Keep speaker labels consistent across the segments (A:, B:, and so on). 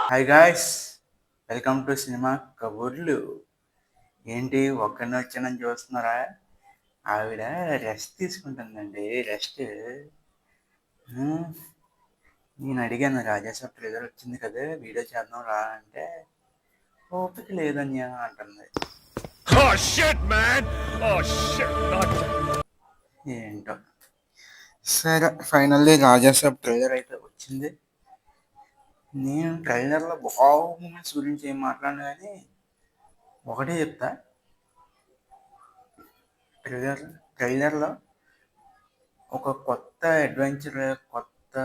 A: Hi guys, welcome to cinema కబుర్లు. ఏంటి ఒక్కడిని వచ్చానని చూస్తున్నారా? ఆవిడ రెస్ట్ తీసుకుంటుందండి. రెస్ట్. నేను అడిగాను, రాజాసాబ్ ట్రైలర్ వచ్చింది కదా, వీడియో చేద్దాం రా అంటే ఓపిక లేదన్యా అంటుంది. ఏంటో. సరే, ఫైనల్లీ రాజాసాబ్ ట్రైలర్ అయితే వచ్చింది. నేను ట్రైలర్లో మూమెంట్స్ గురించి ఏం మాట్లాడినా కానీ ఒకటే చెప్తా. ట్రైలర్లో ఒక కొత్త అడ్వెంచర్, కొత్త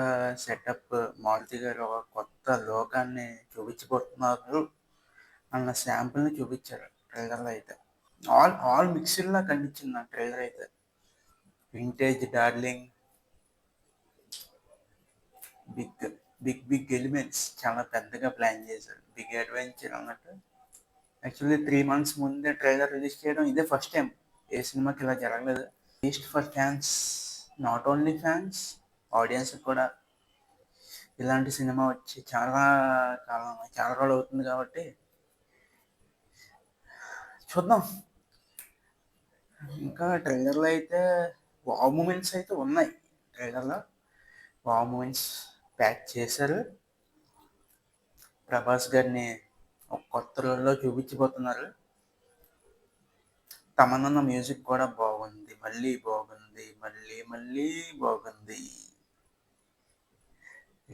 A: సెటప్, మారుతి గారు ఒక కొత్త లోకాన్ని చూపించబోతున్నారు అన్న శాంపుల్ని చూపించారు ట్రైలర్లో అయితే. ఆల్ మిక్స్డ్లా కనిపించింది నా ట్రైలర్ అయితే. Vintage, darling, big big big elements చాలా పెద్దగా ప్లాన్ చేశారు. బిగ్ అడ్వెంచర్ అన్నట్టు. యాక్చువల్లీ 3 months ముందే ట్రైలర్ రిలీజ్ చేయడం ఇదే ఫస్ట్ టైం. ఏ సినిమాకి ఇలా జరగలేదు. Feast for fans, not only fans, audience కూడా ఇలాంటి సినిమా వచ్చి చాలా రోజులు అవుతుంది కాబట్టి చూద్దాం. ఇంకా ట్రైలర్లో అయితే వావ్ మూమెంట్స్ అయితే ఉన్నాయి. ట్రైలర్లో వావ్ మూమెంట్స్ ప్యాక్ చేశారు. ప్రభాస్ గారిని ఒక కొత్త రోల్లో చూపించబోతున్నారు. తమన్నా మ్యూజిక్ కూడా బాగుంది, మళ్ళీ బాగుంది, మళ్ళీ బాగుంది.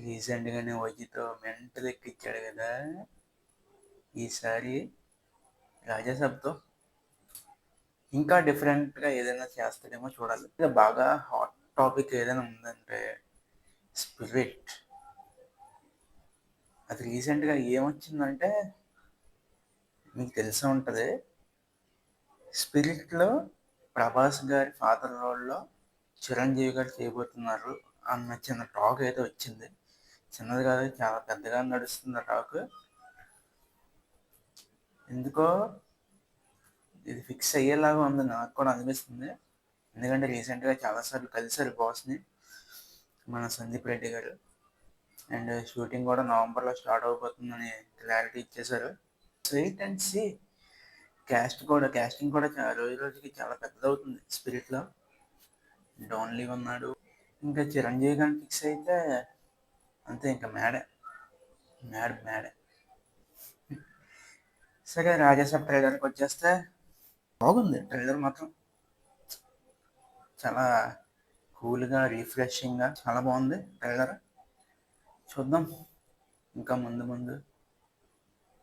A: రీసెంట్గానే వజితో మెంటల్ ఎక్కించాడు కదా, ఈసారి రాజాసాబ్తో ఇంకా డిఫరెంట్గా ఏదైనా చేస్తాడేమో చూడాలి. బాగా హాట్ టాపిక్ ఏదైనా ఉందంటే స్పిరిట్. అది రీసెంట్గా ఏమొచ్చిందంటే మీకు తెలిసే ఉంటుంది. స్పిరిట్లో ప్రభాస్ గారి ఫాదర్ రోల్లో చిరంజీవి గారు చేయబోతున్నారు అన్న చిన్న టాక్ అయితే వచ్చింది. చిన్నది కాదు, చాలా పెద్దగా నడుస్తుంది టాక్. ఎందుకో ఇది ఫిక్స్ అయ్యేలాగా ఉంది, నాకు కూడా అనిపిస్తుంది. ఎందుకంటే రీసెంట్గా చాలాసార్లు కలిశారు బాస్ని మన సందీప్ రెడ్డి గారు. అండ్ షూటింగ్ కూడా నవంబర్లో స్టార్ట్ అవబోతుందని క్లారిటీ ఇచ్చేశారు. Wait and see. కాస్టింగ్ కూడా రోజుకి చాలా పెద్దదవుతుంది. స్పిరిట్లో డోన్లీ ఉన్నాడు. ఇంకా చిరంజీవి గారిని ఫిక్స్ అయితే అంతే, ఇంకా మేడే. సరే, రాజాసాబ్ ట్రైలర్కి వచ్చేస్తే బాగుంది. ట్రైలర్ మాత్రం చాలా కూల్గా, రిఫ్రెషింగ్గా చాలా బాగుంది ట్రైలర్. చూద్దాం ఇంకా ముందు.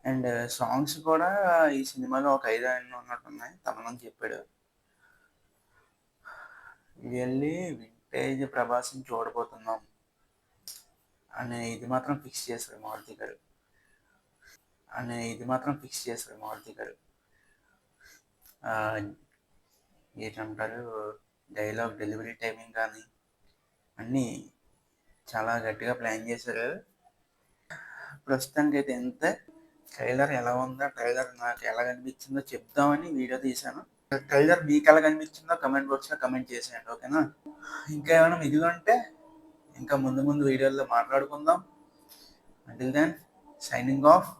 A: అండ్ సాంగ్స్ కూడా ఈ సినిమాలో ఒక 5 ఉన్నట్టున్నాయి. తమన్ చెప్పాడు. రియల్లీ వింటేజ్ ప్రభాస్ని చూడబోతున్నాం అనే ఇది మాత్రం ఫిక్స్ చేశారు మారుతి గారు. ఏంటంటారు, డైలాగ్ డెలివరీ టైమింగ్ కానీ అన్నీ చాలా గట్టిగా ప్లాన్ చేశారు. ప్రస్తుతానికి అయితే ఎంత ట్రైలర్ ఎలా ఉందో, ట్రైలర్ నాకు ఎలా కనిపించిందో చెప్దామని వీడియో తీశాను. ట్రైలర్ మీకు ఎలా కనిపించిందో కమెంట్ బాక్స్లో కమెంట్ చేసేయండి, ఓకేనా? ఇంకా ఏమైనా మిగిలి ఉంటే ఇంకా ముందు వీడియోల్లో మాట్లాడుకుందాం. Until then, signing of.